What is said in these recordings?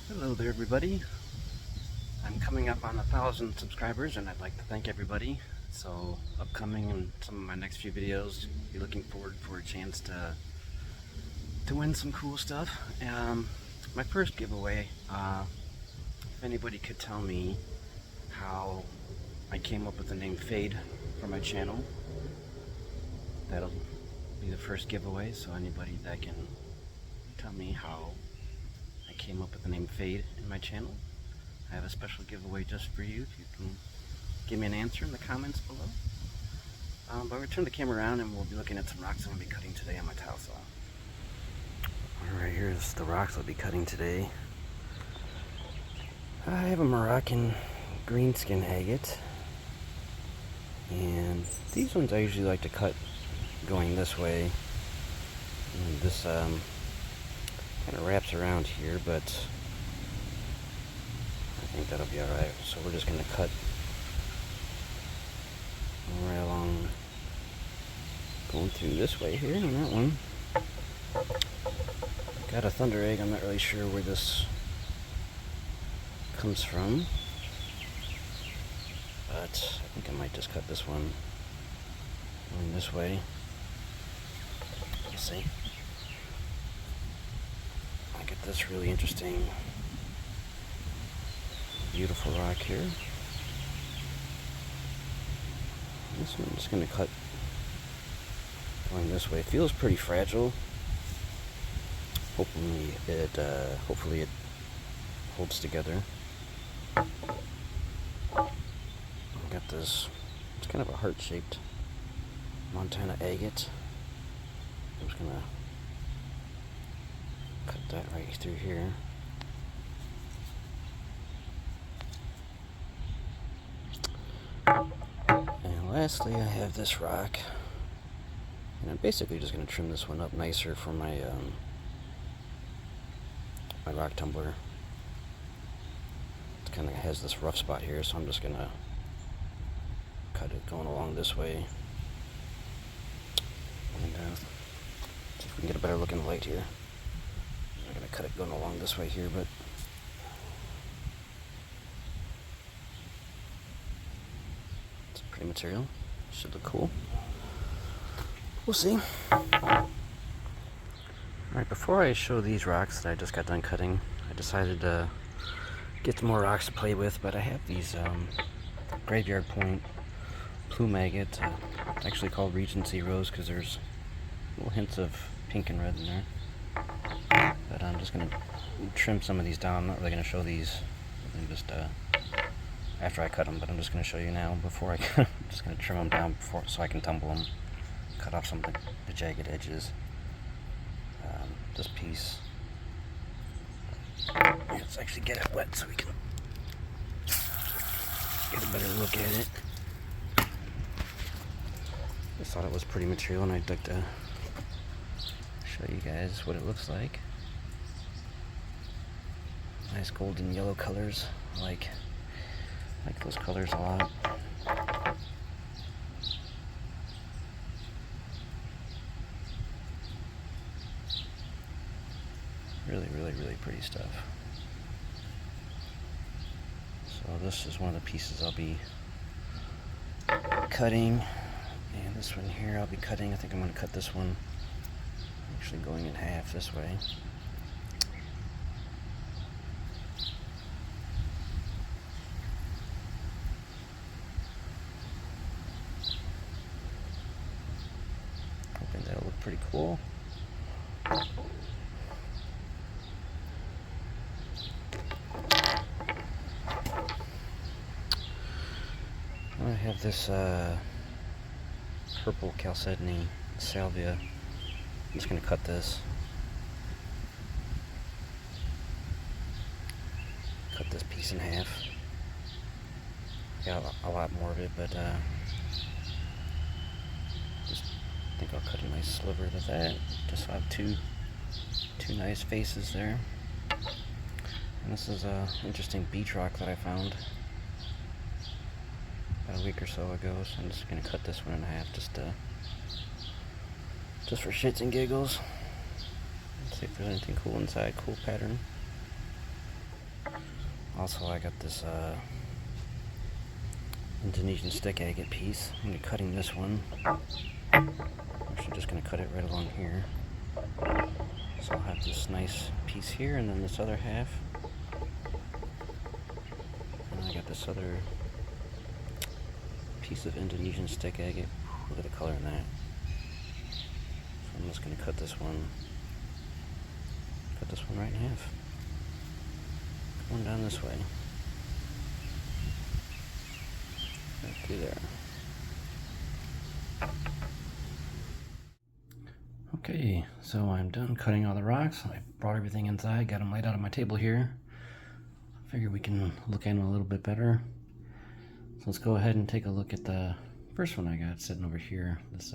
Hello there, everybody. I'm coming up on 1,000 subscribers, and I'd like to thank everybody. So, upcoming in some of my next few videos, be looking forward for a chance to win some cool stuff. My first giveaway, if anybody could tell me how I came up with the name Fade for my channel, that'll be the first giveaway. So anybody that can tell me how I came up with the name Fade in my channel, I have a special giveaway just for you. If you can give me an answer in the comments below. But we'll turn the camera around and we'll be looking at some rocks I'm going to be cutting today on my tile saw. Alright, here's the rocks I'll be cutting today. I have a Moroccan greenskin agate. And these ones I usually like to cut going this way. And this kind of wraps around here, but I think that'll be alright. So we're just going to cut right along, going through this way here on that one. Got a thunder egg. I'm not really sure where this comes from, but I think I might just cut this one going this way. You see? I get this really interesting, beautiful rock here. This one I'm just going to cut going this way. It feels pretty fragile. Hopefully it holds together. I got this, it's kind of a heart-shaped Montana agate. I'm just going to cut that right through here. And lastly, I have this rock, and I'm basically just going to trim this one up nicer for my my rock tumbler. It kind of has this rough spot here, so I'm just going to cut it going along this way. And see if we can get a better look in the light here. I'm going to cut it going along this way here, but it's pretty material. Should look cool. We'll see. Alright, before I show these rocks that I just got done cutting, I decided to get some more rocks to play with, but I have these Graveyard Point plume agate. It's actually called Regency Rose because there's little hints of pink and red in there. But I'm just going to trim some of these down. I'm not really going to show these just after I cut them, but I'm just going to show you now before I cut them. I'm just going to trim them down so I can tumble them, cut off some of the jagged edges. This piece, let's actually get it wet so we can get a better look at it. I thought it was pretty material, and I'd like to show you guys what it looks like. Nice golden yellow colors. I like those colors a lot. Really pretty stuff. So this is one of the pieces I'll be cutting, and this one here I'll be cutting. I think I'm going to cut this one actually going in half this way. Hoping that'll look pretty cool. I have this purple chalcedony salvia. I'm just going to cut this. Cut this piece in half. Got a lot more of it, but just think I'll cut a nice sliver of that. Just so I have two nice faces there. And this is a interesting beach rock that I found about a week or so ago, so I'm just going to cut this one in half just for shits and giggles. Let's see if there's anything cool inside, cool pattern. Also, I got this Indonesian stick agate piece. I'm going to be cutting this one. I'm actually just going to cut it right along here. So I'll have this nice piece here, and then this other half. And I got this other piece of Indonesian stick agate. Look at the color in that. So I'm just going to cut this one right in half. Going down this way. Right through there. Okay, so I'm done cutting all the rocks. I brought everything inside, got them laid out on my table here. Figure we can look at them a little bit better. So let's go ahead and take a look at the first one I got sitting over here. This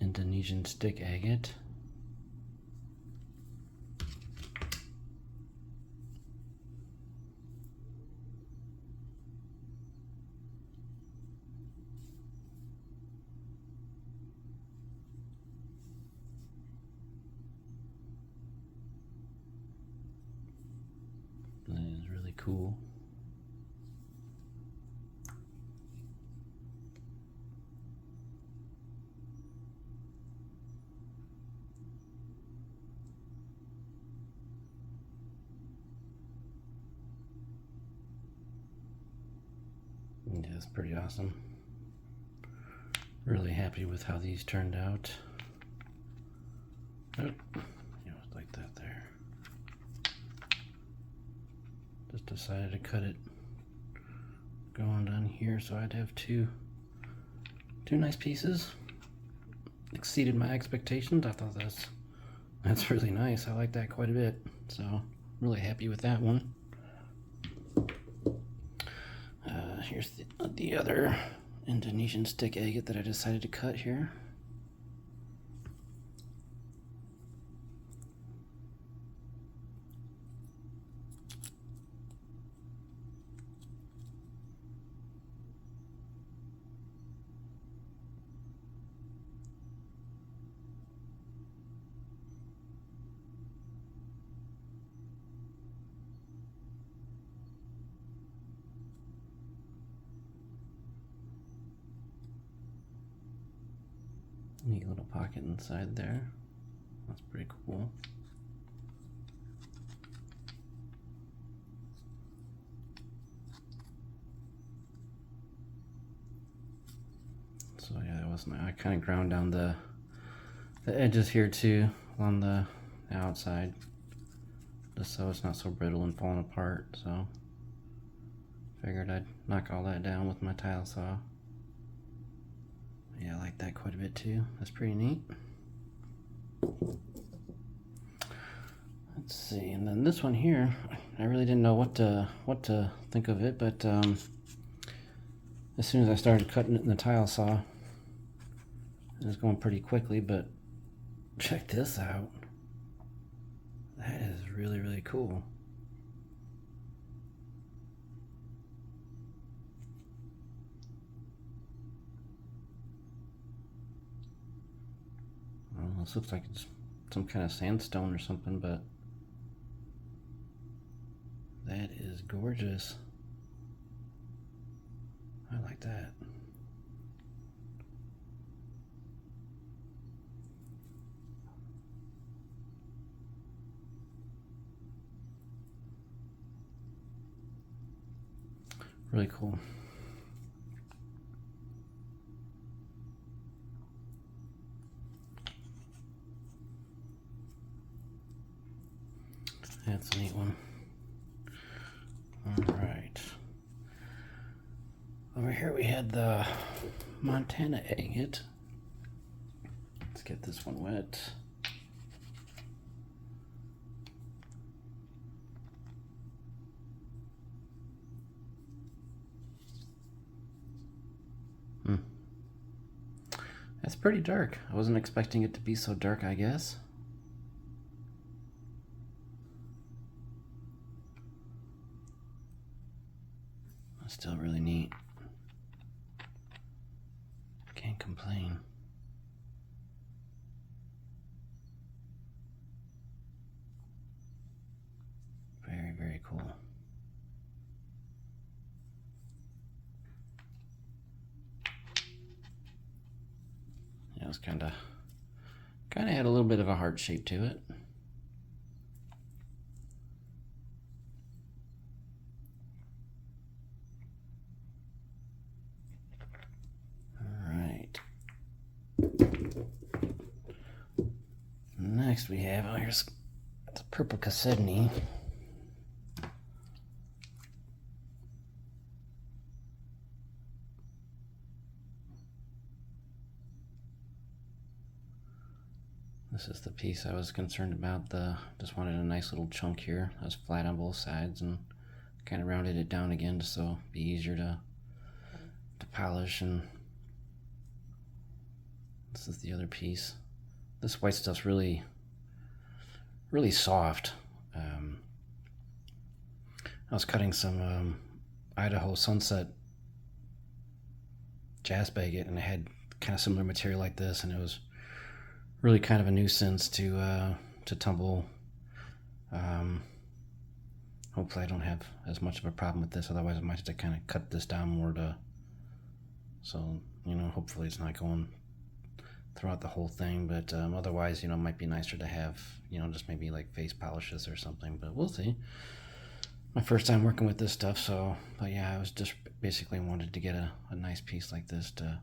Indonesian stick agate. That is really cool. Yeah, it's pretty awesome. Really happy with how these turned out. Oh, like that there. Just decided to cut it going down here, so I'd have two nice pieces. Exceeded my expectations. I thought that's really nice. I like that quite a bit. So really happy with that one. Here's the other Indonesian stick agate that I decided to cut here. Neat little pocket inside there. That's pretty cool. So yeah, that was nice. I kind of ground down the edges here too on the outside, just so it's not so brittle and falling apart. So figured I'd knock all that down with my tile saw. Yeah, I like that quite a bit too. That's pretty neat. Let's see, and then this one here, I really didn't know what to think of it, but as soon as I started cutting it in the tile saw, it was going pretty quickly. But check this out. That is really, really cool. Well, this looks like it's some kind of sandstone or something, but that is gorgeous. I like that. Really cool. That's a neat one. All right. Over here we had the Montana agate. Let's get this one wet. That's pretty dark. I wasn't expecting it to be so dark, I guess. That's still really neat. Can't complain. Very, very cool. was kind of had a little bit of a heart shape to it. Next we have, oh, here's the purple Cossedny. This is the piece I was concerned about. Just wanted a nice little chunk here. I was flat on both sides and kind of rounded it down again just so it'd be easier to polish. And this is the other piece. This white stuff's really soft. I was cutting some Idaho Sunset jasp agate, and it had kind of similar material like this, and it was really kind of a nuisance to tumble. Hopefully I don't have as much of a problem with this, otherwise I might have to kind of cut this down more so, you know, hopefully it's not going throughout the whole thing, but otherwise, you know, it might be nicer to have, you know, just maybe like face polishes or something, but we'll see. My first time working with this stuff, so, but yeah, I was just basically wanted to get a nice piece like this to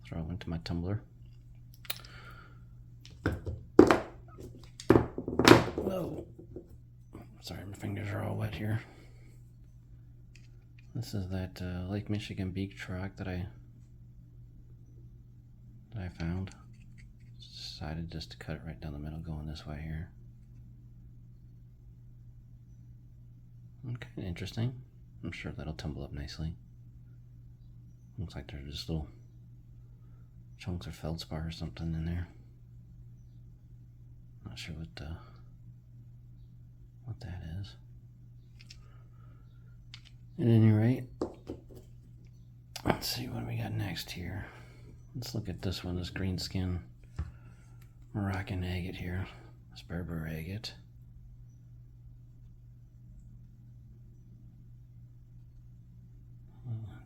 throw into my tumbler. Whoa. Sorry, my fingers are all wet here. This is that Lake Michigan beach truck that I found. Decided just to cut it right down the middle going this way here. Okay, interesting. I'm sure that'll tumble up nicely. Looks like there's just little chunks of feldspar or something in there. Not sure what that is. At any rate, let's see what we got next here. Let's look at this one, this Greenskin Moroccan agate here, this Berber agate.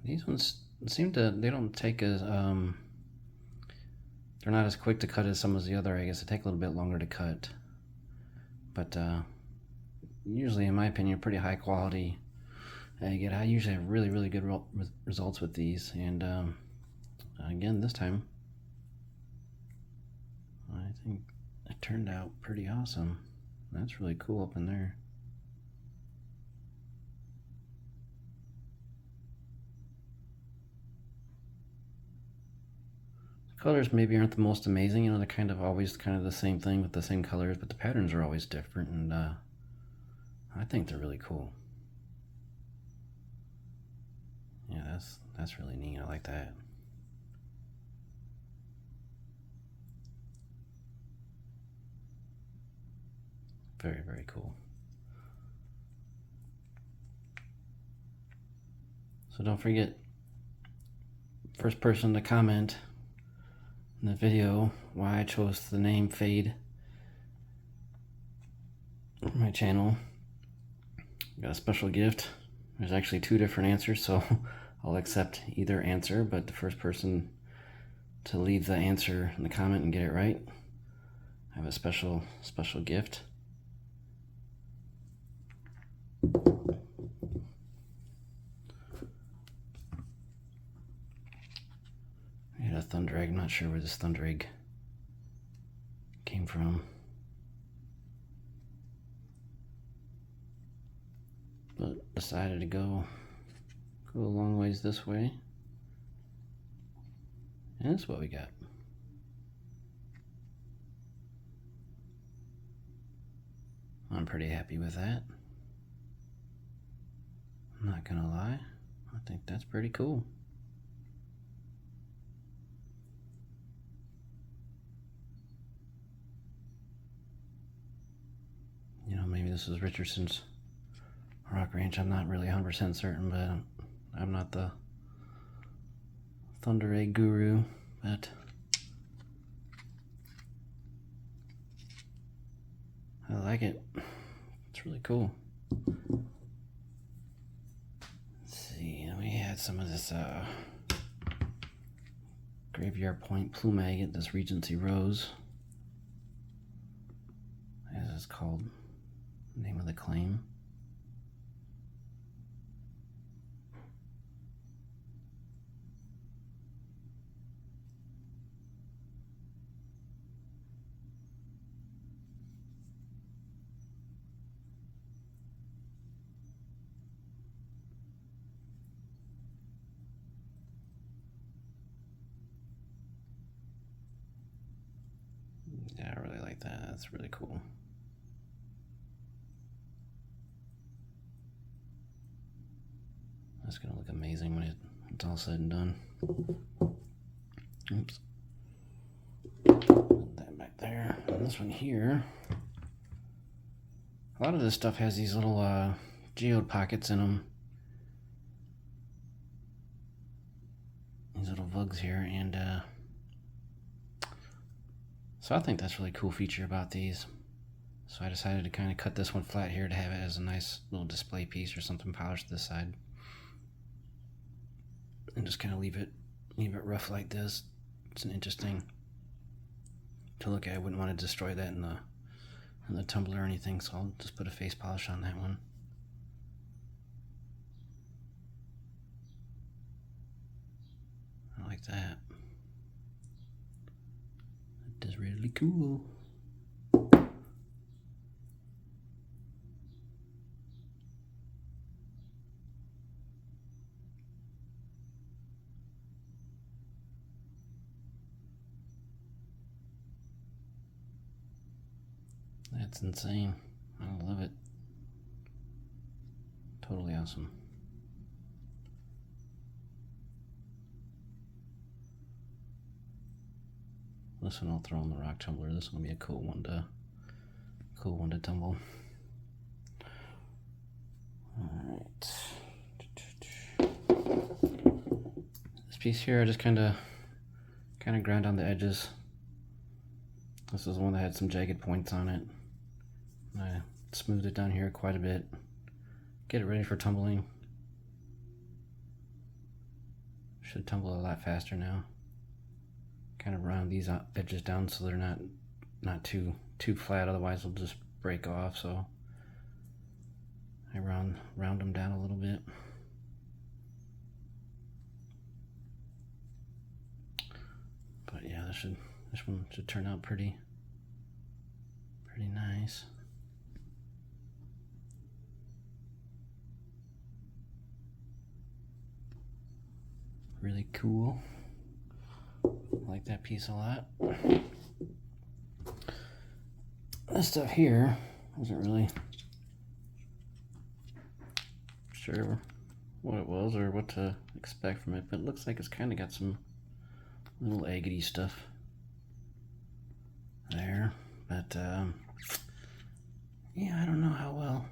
These ones seem to, they don't take as, they're not as quick to cut as some of the other agates. They take a little bit longer to cut. But usually, in my opinion, pretty high quality agate. I usually have really good results with these. And again, this time, I think it turned out pretty awesome. That's really cool up in there. Colors maybe aren't the most amazing, you know, they're kind of always kind of the same thing with the same colors, but the patterns are always different, and I think they're really cool. Yeah, that's really neat. I like that. Very cool. So don't forget, first person to comment in the video why I chose the name Fade for my channel, got a special gift. There's actually 2 different answers, so I'll accept either answer, but the first person to leave the answer in the comment and get it right, I have a special gift. A thunder egg. I'm not sure where this thunder egg came from, but decided to go a long ways this way, and that's what we got. I'm pretty happy with that. I'm not gonna lie, I think that's pretty cool. You know, maybe this is Richardson's Rock Ranch. I'm not really 100% certain, but I'm not the thunder egg guru, but I like it. It's really cool. Let's see, we had some of this Graveyard Point Plume Agate, this Regency Rose, as it's called, name of the claim. Yeah, I really like that. That's really cool. That's gonna look amazing when it's all said and done. Oops. Put that back there. And this one here. A lot of this stuff has these little geode pockets in them. These little vugs here, and so I think that's a really cool feature about these. So I decided to kind of cut this one flat here to have it as a nice little display piece or something polished this side. And just kind of leave it rough like this. It's an interesting to look at. I wouldn't want to destroy that in the tumbler or anything, so I'll just put a face polish on that one. I like that. It is really cool. That's insane. I love it. Totally awesome. This one I'll throw in the rock tumbler. This one will be a cool one to tumble. Alright. This piece here I just kinda ground on the edges. This is the one that had some jagged points on it. I smoothed it down here quite a bit. Get it ready for tumbling. Should tumble a lot faster now. Kind of round these edges down so they're not too flat, otherwise they'll just break off. So I round them down a little bit. But yeah, this one should turn out pretty nice. Really cool. I like that piece a lot. This stuff here wasn't really sure what it was or what to expect from it, but it looks like it's kind of got some little agate-y stuff there. But yeah, I don't know how well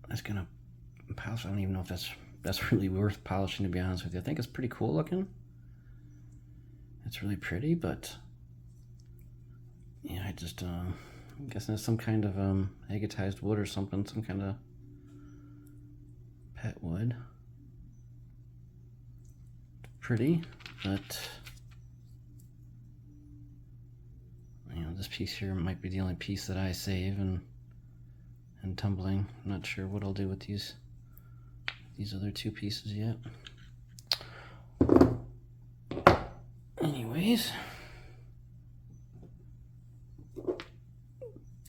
that's gonna polish. I don't even know if that's really worth polishing, to be honest with you. I think it's pretty cool looking. It's really pretty, but yeah, I just I'm guessing it's some kind of agatized wood or something, some kind of pet wood. Pretty, but you know, this piece here might be the only piece that I save and tumbling. I'm not sure what I'll do with these other two pieces yet. Anyways,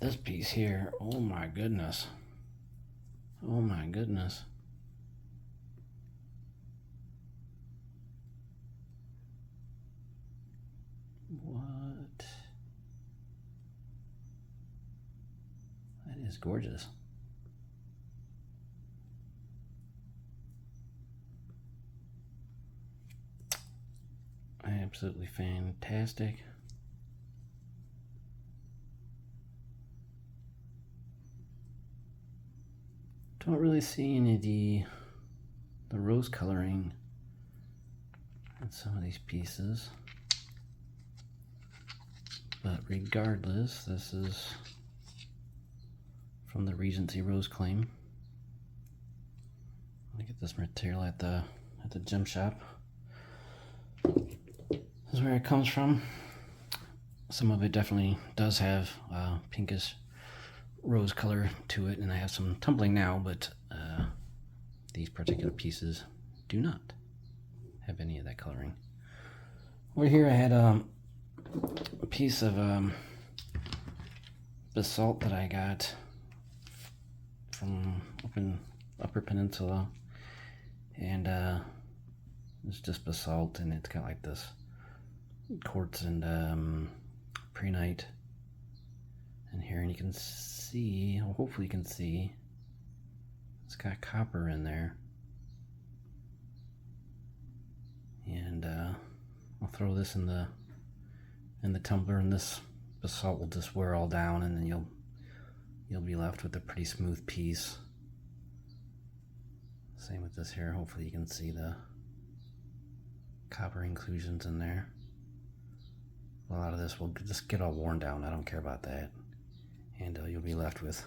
this piece here, oh my goodness. Oh my goodness. What? That is gorgeous. Absolutely fantastic. Don't really see any of the rose coloring in some of these pieces, but regardless, this is from the Regency Rose claim. I get this material at the at the gem shop. This is where it comes from. Some of it definitely does have pinkish rose color to it, and I have some tumbling now, but these particular pieces do not have any of that coloring. Over here I had a piece of basalt that I got from up in Upper Peninsula, and it's just basalt, and it's got like this quartz and prehnite in here, and you can see, well, hopefully you can see, it's got copper in there. And I'll throw this in the tumbler, and this basalt will just wear all down, and then you'll be left with a pretty smooth piece. Same with this here. Hopefully you can see the copper inclusions in there. A lot of this will just get all worn down. I don't care about that. And you'll be left with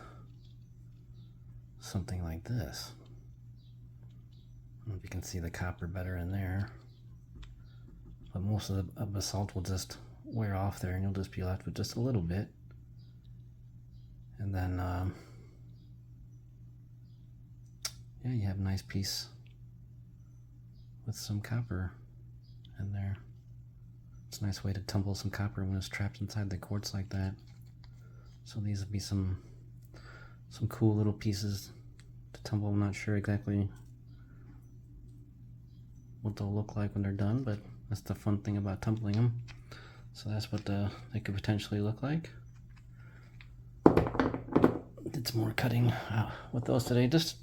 something like this. I don't know if you can see the copper better in there. But most of the basalt will just wear off there, and you'll just be left with just a little bit. And then, yeah, you have a nice piece with some copper in there. It's a nice way to tumble some copper when it's trapped inside the quartz like that. So these would be some cool little pieces to tumble. I'm not sure exactly what they'll look like when they're done, but that's the fun thing about tumbling them. So that's what they could potentially look like. Did some more cutting with those today. Just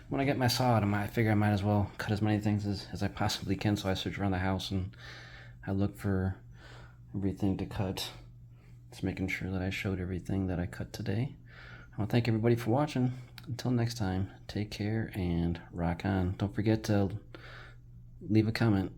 when I get my saw out, I figure I might as well cut as many things as I possibly can. So I search around the house and I look for everything to cut. Just making sure that I showed everything that I cut today. I want to thank everybody for watching. Until next time, take care and rock on. Don't forget to leave a comment.